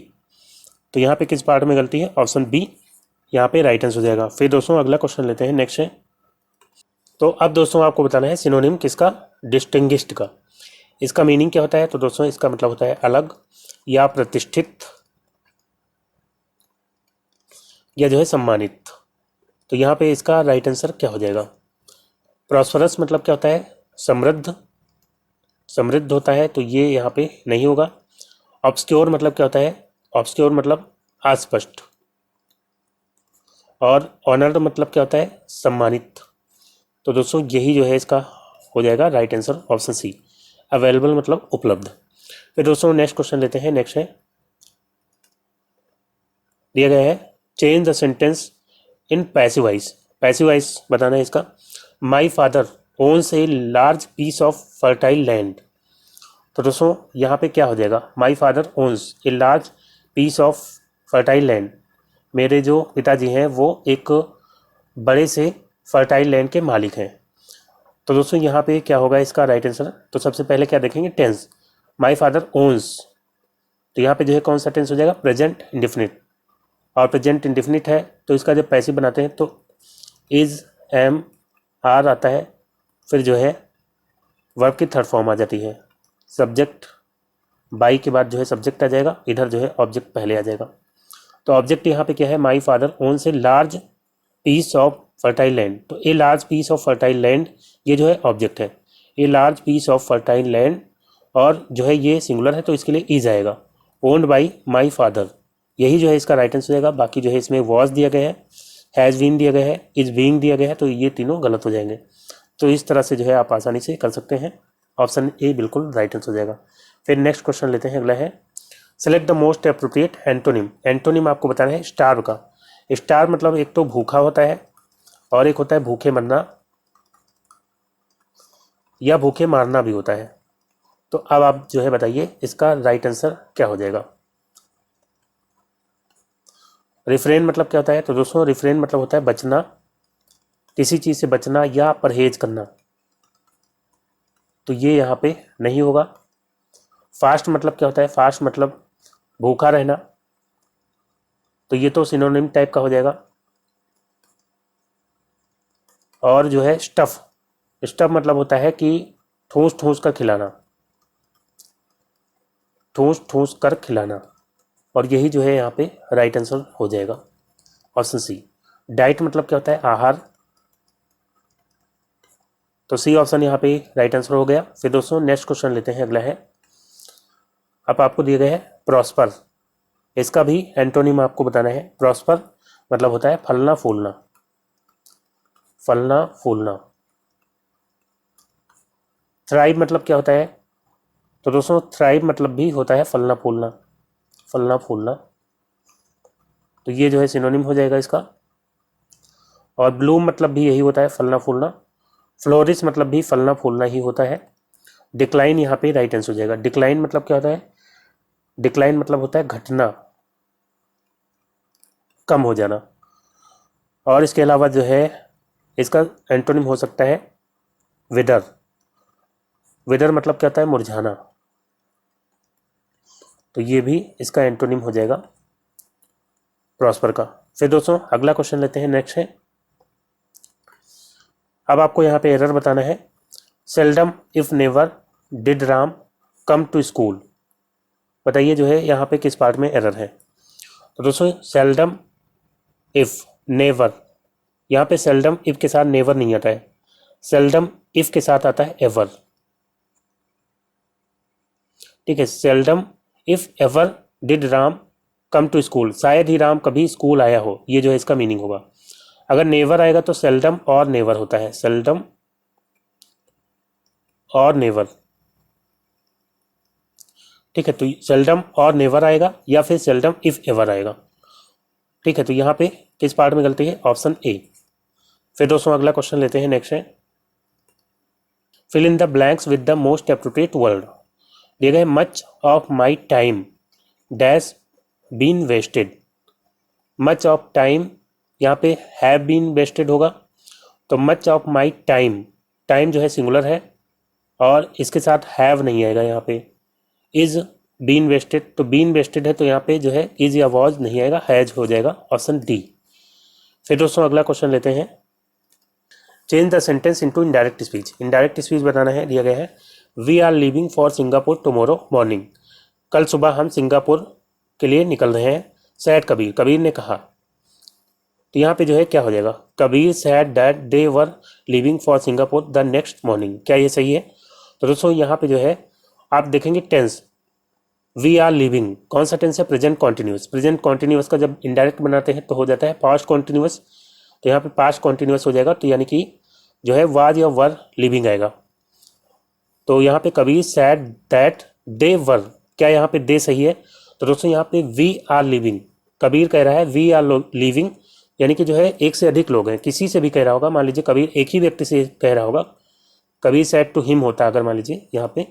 तो यहाँ पे किस पार्ट में गलती है? ऑप्शन बी यहाँ पे राइट आंसर हो जाएगा। फिर दोस्तों अगला क्वेश्चन लेते हैं। नेक्स्ट है तो अब दोस्तों आपको बताना है सिनोनिम किसका? डिस्टिंग्विश्ड का। इसका मीनिंग क्या होता है? तो दोस्तों इसका मतलब होता है अलग या प्रतिष्ठित या जो है सम्मानित। तो यहाँ पे इसका राइट आंसर क्या हो जाएगा? प्रॉस्परस मतलब क्या होता है? समृद्ध, समृद्ध होता है, तो ये यहाँ पे नहीं होगा। ऑब्सक्योर मतलब क्या होता है? ऑब्सक्योर मतलब अस्पष्ट। और ऑनर्ड मतलब क्या होता है? सम्मानित। तो दोस्तों यही जो है इसका हो जाएगा right answer option C. Available मतलब उपलब्ध। फिर दोस्तों नेक्स्ट क्वेश्चन लेते हैं। नेक्स्ट है, दिया गया है change the sentence in passive voice. Passive voice बताना है इसका। My father owns a large piece of fertile land. तो दोस्तों यहाँ पे क्या हो जाएगा? My father owns a large piece of fertile land. मेरे जो पिताजी हैं वो एक बड़े से फर्टाइल लैंड के मालिक हैं। तो दोस्तों यहाँ पे क्या होगा इसका राइट आंसर? तो सबसे पहले क्या देखेंगे? टेंस। माई फादर ओन्स, तो यहाँ पे जो है कौन सा टेंस हो जाएगा? Present indefinite. और प्रेजेंट इंडेफिनिट है तो इसका जब पैसिव बनाते हैं तो इज, एम, आर आता है। फिर जो है वर्ब की थर्ड फॉर्म आ जाती है। सब्जेक्ट बाई के बाद जो है सब्जेक्ट आ जाएगा, इधर जो है ऑब्जेक्ट पहले आ जाएगा। तो ऑब्जेक्ट यहाँ पे क्या है? My father owns a large piece of fertile land. तो a large piece of fertile land ये जो है ऑब्जेक्ट है। A large piece of fertile land, और जो है ये सिंगुलर है तो इसके लिए इज आएगा। ओन्ड बाई माई फादर, यही जो है इसका राइट आंसर हो जाएगा। बाकी जो है इसमें वॉज दिया गया है, हैज़ बीन दिया गया है, इज बीइंग दिया गया है, तो ये तीनों गलत हो जाएंगे। तो इस तरह से जो है आप आसानी से कर सकते हैं। ऑप्शन ए बिल्कुल राइट आंसर हो जाएगा। फिर नेक्स्ट क्वेश्चन लेते हैं। अगला है select the most appropriate antonym. Antonym आपको बताना है स्टार्व का। स्टार्व मतलब एक तो भूखा होता है और एक होता है भूखे मरना, या भूखे मारना भी होता है। तो अब आप जो है बताइए इसका राइट आंसर क्या हो जाएगा? रिफ्रेन मतलब क्या होता है? तो दोस्तों रिफ्रेन मतलब होता है बचना, किसी चीज़ से बचना या परहेज करना। तो ये यहाँ पे नहीं होगा। फास्ट मतलब क्या होता है? फास्ट मतलब भूखा रहना, तो ये तो सिनोनिम टाइप का हो जाएगा। और जो है स्टफ, स्टफ मतलब होता है कि ठूस ठूस कर खिलाना, ठूस ठूस कर खिलाना। और यही जो है यहाँ पे राइट आंसर हो जाएगा ऑप्शन सी। डाइट मतलब क्या होता है? आहार। तो सी ऑप्शन यहाँ पे राइट आंसर हो गया। फिर दोस्तों नेक्स्ट क्वेश्चन लेते हैं। अगला है, अब आपको दिए गए है प्रॉस्पर। इसका भी एंटोनिम आपको बताना है। प्रॉस्पर मतलब होता है फलना फूलना, फलना फूलना। थ्राइव मतलब क्या होता है? तो दोस्तों थ्राइव मतलब भी होता है फलना फूलना, फलना फूलना। तो ये जो है सिनोनिम हो जाएगा इसका। और ब्लूम मतलब भी यही होता है, फलना फूलना। फ्लोरिश मतलब भी फलना फूलना ही होता है। डिक्लाइन यहाँ पे राइट आंसर हो जाएगा। डिक्लाइन मतलब क्या होता है? डिक्लाइन मतलब होता है घटना, कम हो जाना। और इसके अलावा जो है इसका एंटोनिम हो सकता है विदर। विदर मतलब क्या होता है? मुरझाना। तो ये भी इसका एंटोनिम हो जाएगा प्रॉस्पर का। फिर दोस्तों अगला क्वेश्चन लेते हैं। नेक्स्ट है, अब आपको यहाँ पे एरर बताना है। Seldom if never did Ram come to school. बताइए जो है यहाँ पे किस पार्ट में एरर है? तो दोस्तों सेल्डम इफ नेवर, यहाँ पे सेल्डम इफ के साथ नेवर नहीं आता है, सेल्डम इफ के साथ आता है एवर। ठीक है, seldom if ever did Ram come to school, शायद ही राम कभी स्कूल आया हो, ये जो है इसका मीनिंग होगा। अगर नेवर आएगा तो सेल्डम और नेवर होता है, सेल्डम और नेवर। ठीक है, तो सेल्डम और नेवर आएगा या फिर सेल्डम इफ एवर आएगा। ठीक है, तो यहाँ पे किस पार्ट में गलती है? Option A. फिर दोस्तों अगला क्वेश्चन लेते हैं। नेक्स्ट है, fill in the blanks with the most appropriate word. दिया गया है much of my time dash been wasted. Much of time यहाँ पे हैव बीन वेस्टेड होगा। तो much of my time, time जो है सिंगुलर है और इसके साथ हैव नहीं आएगा यहाँ पे। इज बीन वेस्टेड, तो बीन वेस्टेड है तो यहाँ पे जो है इज या वॉज नहीं आएगा, हैज हो जाएगा, ऑप्शन डी। फिर दोस्तों अगला क्वेश्चन लेते हैं। Change the sentence into indirect speech. Indirect speech बताना है। दिया गया है we are leaving for Singapore tomorrow morning. कल सुबह हम सिंगापुर के लिए निकल रहे हैं। सैड कबीर, कबीर ने कहा। तो यहाँ पे जो है क्या हो जाएगा? Kabir said that they were leaving for Singapore the next morning. क्या ये सही है? तो दोस्तों यहाँ पे जो है आप देखेंगे टेंस, वी आर लिविंग, कौन सा टेंस है? Present continuous. प्रेजेंट कॉन्टिन्यूस का जब इनडायरेक्ट बनाते हैं तो हो जाता है पास्ट कॉन्टिन्यूस, तो यहाँ पे पास्ट कॉन्टिन्यूस हो जाएगा, तो यानी कि जो है वाज या वर लिविंग आएगा। तो यहाँ पे कबीर सैड दैट दे वर, क्या यहाँ पे दे सही है? तो दोस्तों यहाँ पे वी आर लिविंग, कबीर कह रहा है वी आर लिविंग, यानी कि जो है एक से अधिक लोग हैं, किसी से भी कह रहा होगा, मान लीजिए कबीर एक ही व्यक्ति से कह रहा होगा, कबीर सैड टू हिम होता अगर मान लीजिए यहाँ पे,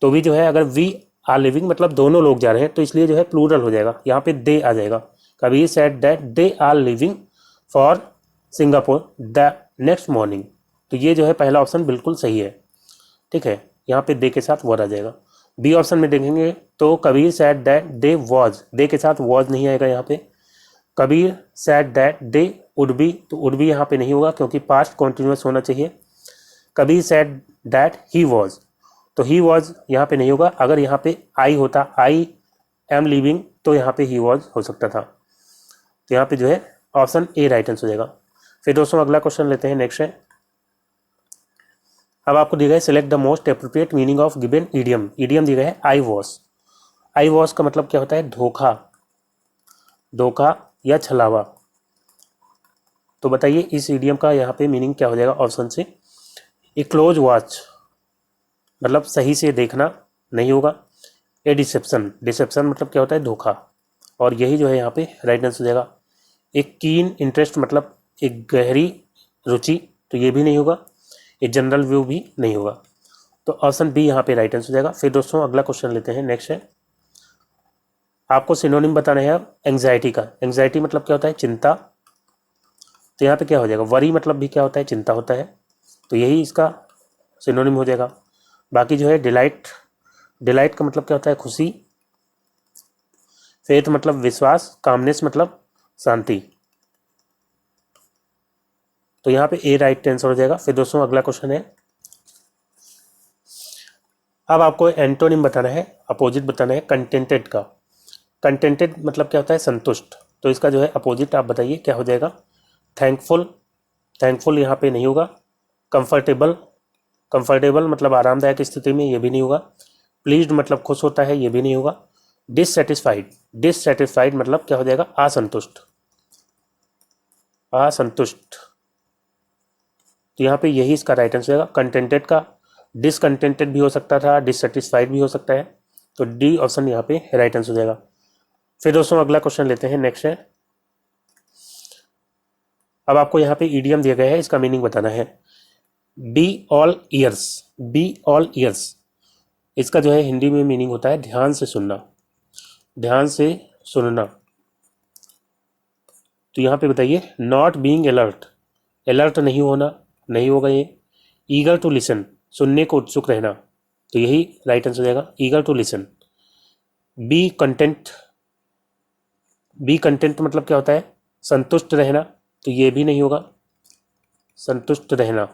तो भी जो है अगर वी आर लिविंग मतलब दोनों लोग जा रहे हैं, तो इसलिए जो है प्लूरल हो जाएगा, यहाँ पे दे आ जाएगा। Kabir said that they are living for Singapore the next morning, तो ये जो है पहला ऑप्शन बिल्कुल सही है, ठीक है। यहाँ पे दे के साथ वर आ जाएगा। बी ऑप्शन में देखेंगे तो Kabir said that they was, they के साथ वॉज नहीं आएगा यहाँ पे। Kabir said that they would be, तो वुड बी यहाँ पे नहीं होगा क्योंकि पास्ट कॉन्टिन्यूस होना चाहिए। Kabir said that he was, तो ही वॉज यहाँ पे नहीं होगा। अगर यहाँ पे आई होता, आई एम लिविंग, तो यहाँ पे ही वॉज हो सकता था। तो यहाँ पे जो है ऑप्शन ए राइट आंसर हो जाएगा। फिर दोस्तों अगला क्वेश्चन लेते हैं, नेक्स्ट है। अब आपको दिया गया है select the most appropriate meaning of given idiom. Idiom दिया गया है आई वॉज। आई वॉज का मतलब क्या होता है? धोखा, धोखा या छलावा। तो बताइए इस ईडियम का यहाँ पे मीनिंग क्या हो जाएगा ऑप्शन से? ए क्लोज वॉच मतलब सही से देखना नहीं होगा। ए डिसेप्शन, डिसेप्शन मतलब क्या होता है? धोखा, और यही जो है यहाँ पे राइट आंसर हो जाएगा। एक कीन इंटरेस्ट मतलब एक गहरी रुचि, तो ये भी नहीं होगा। एक जनरल व्यू भी नहीं होगा, तो ऑप्शन बी यहाँ पे राइट आंसर हो जाएगा। फिर दोस्तों अगला क्वेश्चन लेते हैं, नेक्स्ट है। आपको सिनोनिम बताना है अब एंग्जाइटी का। एंग्जाइटी मतलब क्या होता है? चिंता, तो यहाँ पे क्या हो जाएगा? वरी मतलब भी क्या होता है? चिंता होता है, तो यही इसका सिनोनिम हो जाएगा। बाकी जो है डिलाइट, डिलाइट का मतलब क्या होता है? खुशी। फेथ मतलब विश्वास, कामनेस मतलब शांति, तो यहाँ पे ए राइट आंसर हो जाएगा। फिर दोस्तों अगला क्वेश्चन है, अब आपको एंटोनिम बताना है, अपोजिट बताना है कंटेंटेड का। कंटेंटेड मतलब क्या होता है? संतुष्ट, तो इसका जो है अपोजिट आप बताइए क्या हो जाएगा? थैंकफुल, थैंकफुल यहाँ पे नहीं होगा। कंफर्टेबल, कंफर्टेबल मतलब आरामदायक स्थिति में, ये भी नहीं होगा। प्लीज्ड मतलब खुश होता है, ये भी नहीं होगा। डिससेटिस्फाइड, डिससेटिस्फाइड मतलब क्या हो जाएगा? असंतुष्ट, असंतुष्ट, तो यहाँ पे यही इसका राइट आंसर होगा। कंटेंटेड का डिसकंटेंटेड भी हो सकता था, डिससेटिस्फाइड भी हो सकता है, तो डी ऑप्शन यहाँ पे राइट आंसर हो जाएगा। फिर दोस्तों अगला क्वेश्चन लेते हैं, नेक्स्ट है। अब आपको यहाँ पे ईडियम दिया गया है, इसका मीनिंग बताना है। Be all years, be all years, इसका जो है हिंदी में मीनिंग होता है ध्यान से सुनना, ध्यान से सुनना। तो यहाँ पे बताइए नॉट बीइंग अलर्ट, अलर्ट नहीं होना, नहीं होगा ये। ईगर टू लिसन, सुनने को उत्सुक रहना, तो यही राइट आंसर हो जाएगा, eager to listen. Be content, be content मतलब क्या होता है? संतुष्ट रहना, तो ये भी नहीं होगा, संतुष्ट रहना।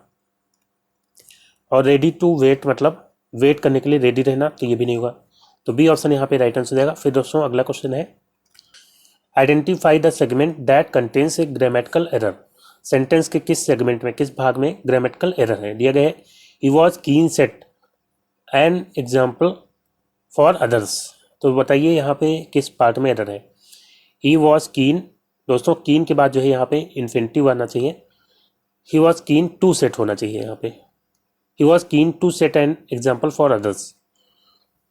और रेडी टू वेट मतलब वेट करने के लिए रेडी रहना, तो ये भी नहीं होगा, तो बी ऑप्शन यहाँ पे राइट आंसर हो जाएगा। फिर दोस्तों अगला क्वेश्चन है, identify the segment that contains A grammatical error. Sentence के किस सेगमेंट में, किस भाग में ग्रामेटिकल एरर है? दिया गया है ही वॉज कीन set an example for others, तो बताइए यहाँ पे किस पार्ट में एरर है? ही वॉज कीन, दोस्तों कीन के बाद जो है यहाँ पे इन्फिनिटिव आना चाहिए। He was keen to set होना चाहिए यहाँ पे। He was keen to set an example for others,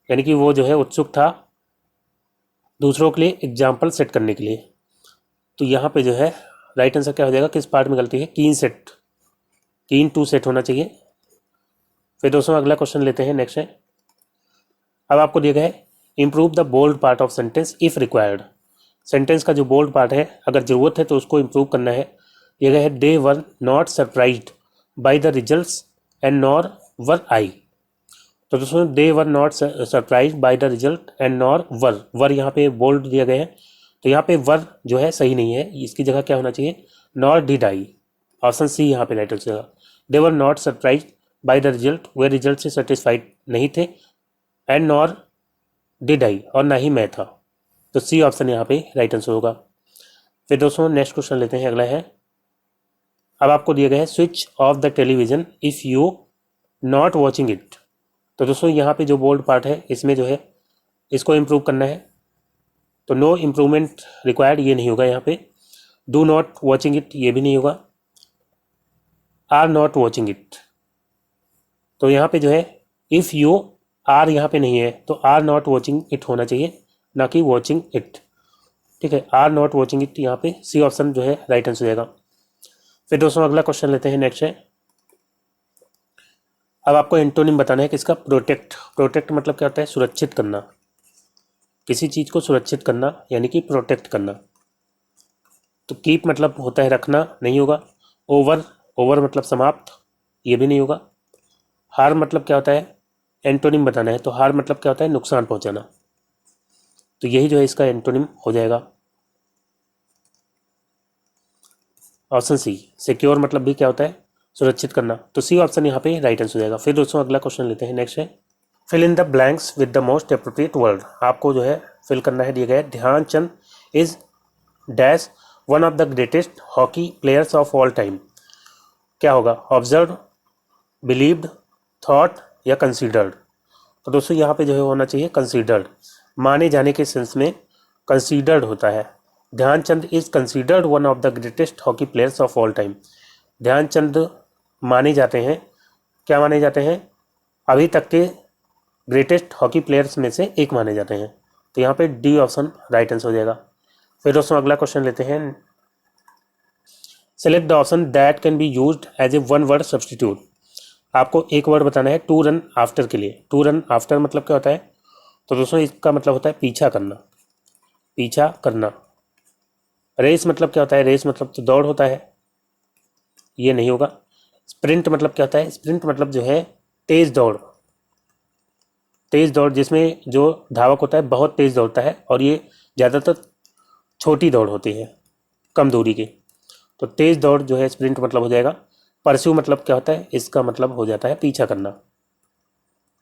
यानी कि वो जो है उत्सुक था दूसरों के लिए एग्जाम्पल सेट करने के लिए, तो यहाँ पे जो है राइट आंसर क्या हो जाएगा? किस पार्ट में गलती है? कीन सेट, कीन टू सेट होना चाहिए। फिर दोस्तों अगला क्वेश्चन लेते हैं, नेक्स्ट है। अब आपको दिया गया है improve the bold part of sentence if required. Sentence का जो बोल्ड पार्ट है अगर जरूरत है तो उसको इंप्रूव करना है। दिया गया है they were not surprised by the results and nor were I, तो दोस्तों they were not surprised by the result and nor were, were यहाँ पे बोल्ड दिया गया है, तो यहाँ पे वर जो है सही नहीं है, इसकी जगह क्या होना चाहिए? Nor did I, option C यहाँ पे राइट हो जाएगा। They were not surprised by the result, वे रिजल्ट से सेटिस्फाइड नहीं थे, एंड नॉर डिड आई, और ना ही मैं था, तो सी ऑप्शन यहाँ पे राइट आंसर होगा। फिर दोस्तों नेक्स्ट क्वेश्चन लेते हैं, अगला है। अब आपको दिया गया है switch off the television if you not watching it. तो दोस्तों यहाँ पे जो बोल्ड पार्ट है इसमें जो है इसको इम्प्रूव करना है, तो नो इम्प्रूवमेंट रिक्वायर्ड ये नहीं होगा यहाँ पे। डू नॉट वॉचिंग इट ये भी नहीं होगा। आर नॉट वॉचिंग इट, तो यहाँ पे जो है इफ़ यू आर यहाँ पे नहीं है तो आर नॉट वॉचिंग इट होना चाहिए, ना कि वॉचिंग इट। ठीक है, आर नॉट वॉचिंग इट यहाँ पे सी ऑप्शन जो है राइट आंसर हो जाएगा। फिर दोस्तों अगला क्वेश्चन लेते हैं, नेक्स्ट है। अब आपको एंटोनिम बताना है किसका, प्रोटेक्ट। प्रोटेक्ट मतलब क्या होता है, सुरक्षित करना, किसी चीज़ को सुरक्षित करना यानी कि प्रोटेक्ट करना। तो कीप मतलब होता है रखना, नहीं होगा। ओवर, ओवर मतलब समाप्त, ये भी नहीं होगा। हार मतलब क्या होता है, एंटोनिम बताना है, तो हार मतलब क्या होता है, नुकसान पहुंचाना, तो यही जो है इसका एंटोनिम हो जाएगा ऑप्शन सी। सिक्योर मतलब भी क्या होता है, सुरक्षित करना, तो सी ऑप्शन यहाँ पे राइट आंसर हो जाएगा। फिर दोस्तों अगला क्वेश्चन लेते हैं, नेक्स्ट है। Fill in the blanks with the most appropriate word. आपको जो है फिल करना है, दिया गया है Dhyan Chand is dash one of the greatest hockey players of all time. क्या होगा, ऑब्जर्व, बिलीव्ड, थॉट या कंसीडर्ड। तो दोस्तों यहाँ पे जो है होना चाहिए कंसीडर्ड, माने जाने के सेंस में कंसीडर्ड होता है। Dhyan Chand is considered one of the greatest hockey players of all time. Dhyan Chand माने जाते हैं, क्या माने जाते हैं, अभी तक के ग्रेटेस्ट हॉकी प्लेयर्स में से एक माने जाते हैं, तो यहाँ पे डी ऑप्शन राइट आंसर हो जाएगा। फिर दोस्तों अगला क्वेश्चन लेते हैं। Select the option that can be used as a one word substitute. आपको एक वर्ड बताना है टू रन आफ्टर के लिए। टू रन आफ्टर मतलब क्या होता है, तो दोस्तों इसका मतलब होता है पीछा करना, पीछा करना। रेस मतलब क्या होता है, रेस मतलब तो दौड़ होता है, ये नहीं होगा। स्प्रिंट मतलब क्या होता है, स्प्रिंट मतलब जो है तेज दौड़, तेज दौड़ जिसमें जो धावक होता है बहुत तेज दौड़ता है, और ये ज़्यादातर छोटी दौड़ होती है, कम दूरी की, तो तेज दौड़ जो है स्प्रिंट मतलब हो जाएगा। परस्यू मतलब क्या होता है, इसका मतलब हो जाता है पीछा करना,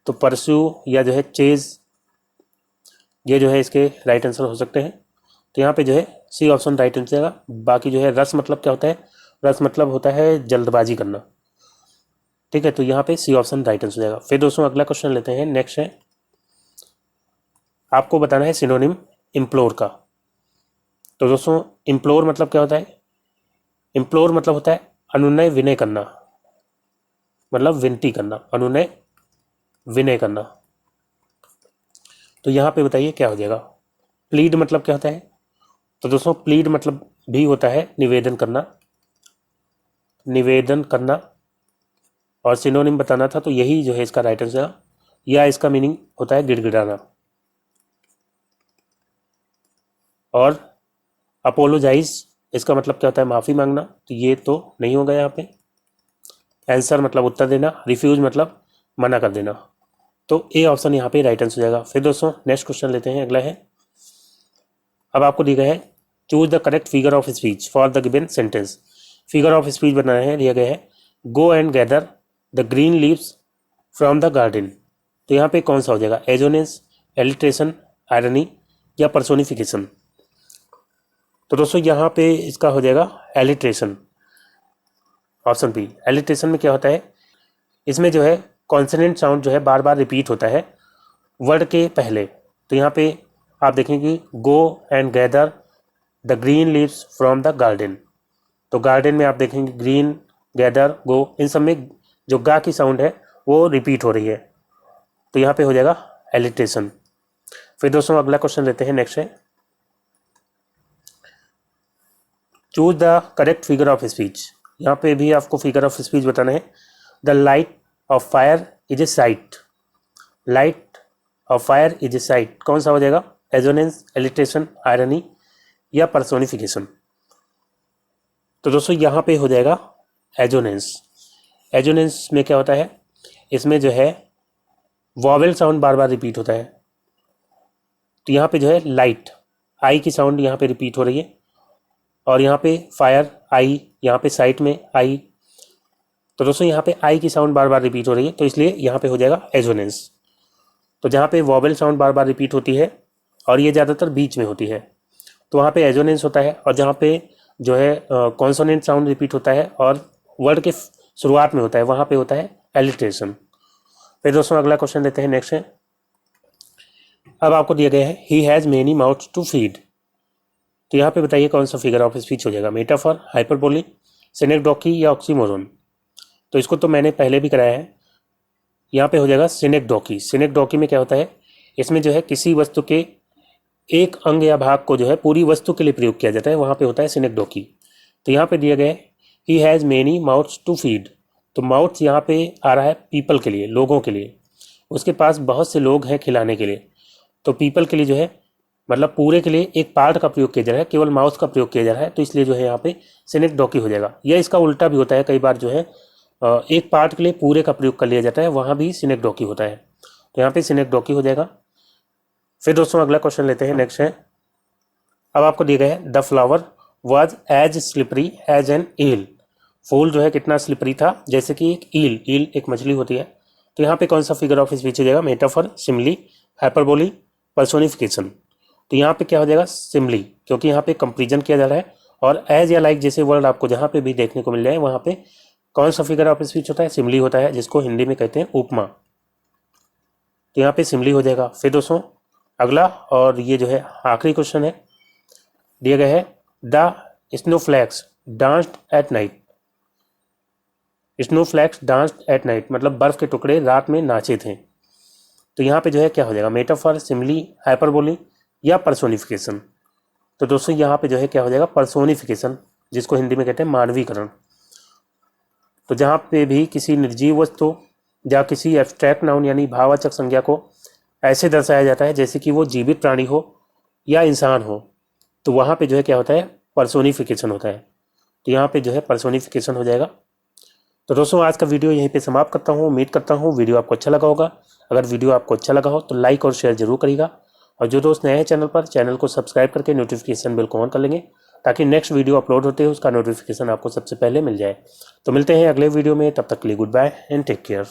तो परस्यू या जो है चेज, ये जो है इसके राइट आंसर हो सकते हैं। तो यहाँ पे जो है सी ऑप्शन राइट आंसर जाएगा। बाकी जो है रस मतलब क्या होता है, रस मतलब होता है जल्दबाजी करना। ठीक है, तो यहाँ पे सी ऑप्शन राइट आंसर जाएगा। फिर दोस्तों अगला क्वेश्चन लेते हैं, नेक्स्ट है। आपको बताना है सिनोनिम इम्प्लोर का। तो दोस्तों इम्प्लोर मतलब क्या होता है, इम्प्लोर मतलब होता है अनुनय विनय करना, मतलब विनती करना, अनुनय विनय करना। तो यहाँ पे बताइए क्या हो जाएगा। प्लीड मतलब क्या होता है, तो दोस्तों प्लीड मतलब भी होता है निवेदन करना, निवेदन करना, और सिनोनिम बताना था, तो यही जो है इसका राइट आंसर है, या इसका मीनिंग होता है गिड़गिड़ाना। और अपोलोजाइज इसका मतलब क्या होता है, माफ़ी मांगना, तो ये तो नहीं होगा यहाँ पे। आंसर मतलब उत्तर देना, रिफ्यूज मतलब मना कर देना, तो ए ऑप्शन यहाँ पे राइट आंसर हो जाएगा। फिर दोस्तों नेक्स्ट क्वेश्चन लेते हैं, अगला है। अब आपको दिया गया है choose the correct figure of speech for the given sentence. Figure of speech बनाना है, दिया गया है go and gather the green leaves from the garden. तो यहाँ पे कौन सा हो जाएगा, एजोनेंस, एलिट्रेशन, आयरनी या पर्सोनिफिकेशन। तो दोस्तों यहाँ पे इसका हो जाएगा एलिट्रेशन, ऑप्शन बी। एलिट्रेशन में क्या होता है, इसमें जो है कॉन्सोनेंट साउंड जो है बार बार रिपीट होता है वर्ड के पहले। तो यहाँ पे आप देखेंगे गो and gather the green leaves from the garden, तो गार्डन में आप देखेंगे ग्रीन, गैदर, गो, इन सब में जो गा की साउंड है वो रिपीट हो रही है, तो यहाँ पे हो जाएगा एलिट्रेशन। फिर दोस्तों अगला क्वेश्चन लेते हैं, नेक्स्ट है। Choose the correct figure of speech. यहाँ पे भी आपको फिगर ऑफ स्पीच बताना है। The light of fire is a site, light of fire is a site, कौन सा हो जाएगा, एजोनेंस, एलिट्रेशन, आयरनी या पर्सोनिफिकेशन। तो दोस्तों यहाँ पे हो जाएगा एजोनेंस। एजोनेंस में क्या होता है, इसमें जो है वॉवेल साउंड बार बार रिपीट होता है, तो यहाँ पे जो है लाइट, आई की साउंड यहाँ पे रिपीट हो रही है, और यहाँ पे फायर आई, यहाँ पे साइट में आई, तो दोस्तों यहाँ पे आई की साउंड बार बार रिपीट हो रही है, तो इसलिए यहाँ पे हो जाएगा एजोनेंस। तो जहाँ पे वॉवेल साउंड बार बार रिपीट होती है और ये ज़्यादातर बीच में होती है, तो वहाँ पे एजोनेंस होता है, और जहाँ पे जो है कॉन्सोनेंट साउंड रिपीट होता है और वर्ड के शुरुआत में होता है, वहाँ पे होता है एलिट्रेशन। फिर दोस्तों अगला क्वेश्चन लेते हैं, नेक्स्ट है। अब आपको दिया गया है he has many mouths to feed. तो यहाँ पे बताइए कौन सा फिगर ऑफ स्पीच हो जाएगा, मेटाफर, हाइपरबोली, सिनेक्डोकी या ऑक्सीमोरोन। तो इसको तो मैंने पहले भी कराया है। यहाँ पे हो जाएगा सिनेक्डोकी। सिनेक्डोकी में क्या होता है, इसमें जो है किसी वस्तु के एक अंग या भाग को जो है पूरी वस्तु के लिए प्रयोग किया जाता है, वहाँ पे होता है सिनेक्डोकी। तो यहाँ पे दिया गया है he has many mouths to feed. तो माउथ्स यहाँ पे आ रहा है पीपल के लिए, लोगों के लिए। उसके पास बहुत से लोग हैं खिलाने के लिए। तो पीपल के लिए जो है मतलब पूरे के लिए एक पार्ट का प्रयोग किया जा रहा है, केवल माउथ का प्रयोग किया जा रहा है, तो इसलिए जो है यहाँ पे सिनेक्डोकी हो जाएगा। या इसका उल्टा भी होता है, कई बार जो है एक पार्ट के लिए पूरे का प्रयोग कर लिया जाता है, वहाँ भी सिनेक्डोकी होता है। तो यहाँ पे सिनेक्डोकी हो जाएगा। फिर दोस्तों अगला क्वेश्चन लेते हैं, नेक्स्ट है। अब आपको दिया गया है the flower was as slippery as an eel. फूल जो है कितना स्लिपरी था, जैसे कि एक ईल, ईल एक मछली होती है। तो यहाँ पे कौन सा फिगर ऑफ स्पीच हो जाएगा, मेटाफर, सिमली, हाइपरबोली, पर्सोनिफिकेशन। तो यहाँ पे क्या हो जाएगा, सिमली, क्योंकि यहाँ पे कंपेरिजन किया जा रहा है। और एज या लाइक जैसे वर्ड आपको जहाँ पे भी देखने को मिल जाए, वहाँ पे कौन सा फिगर ऑफ स्पीच होता है, सिमली होता है, जिसको हिंदी में कहते हैं उपमा। तो यहाँ पे सिमली हो जाएगा। फिर दोस्तों अगला और ये जो है आखिरी क्वेश्चन है, दिया गया है the snowflakes danced at night. Snowflakes danced at night मतलब बर्फ के टुकड़े रात में नाचे थे। तो यहाँ पे जो है क्या हो जाएगा, मेटाफर, सिमली, हाइपरबोली या पर्सोनिफिकेशन। तो दोस्तों यहाँ पे जो है क्या हो जाएगा, पर्सोनिफिकेशन, जिसको हिंदी में कहते हैं मानवीकरण। तो जहाँ पे भी किसी निर्जीव वस्तु या किसी एब्स्ट्रैक्ट नाउन यानी भाववाचक संज्ञा को ऐसे दर्शाया जाता है जैसे कि वो जीवित प्राणी हो या इंसान हो, तो वहाँ पे जो है क्या होता है, पर्सोनिफिकेशन होता है। तो यहाँ पे जो है पर्सोनिफिकेशन हो जाएगा। तो दोस्तों आज का वीडियो यहीं पे समाप्त करता हूँ। उम्मीद करता हूँ वीडियो आपको अच्छा लगा होगा। अगर वीडियो आपको अच्छा लगा हो तो लाइक और शेयर जरूर करिएगा। और जो दोस्त नए हैं चैनल पर, चैनल को सब्सक्राइब करके नोटिफिकेशन बेल को ऑन कर लेंगे, ताकि नेक्स्ट वीडियो अपलोड होते हैं उसका नोटिफिकेशन आपको सबसे पहले मिल जाए। तो मिलते हैं अगले वीडियो में, तब तक के लिए good bye and take care.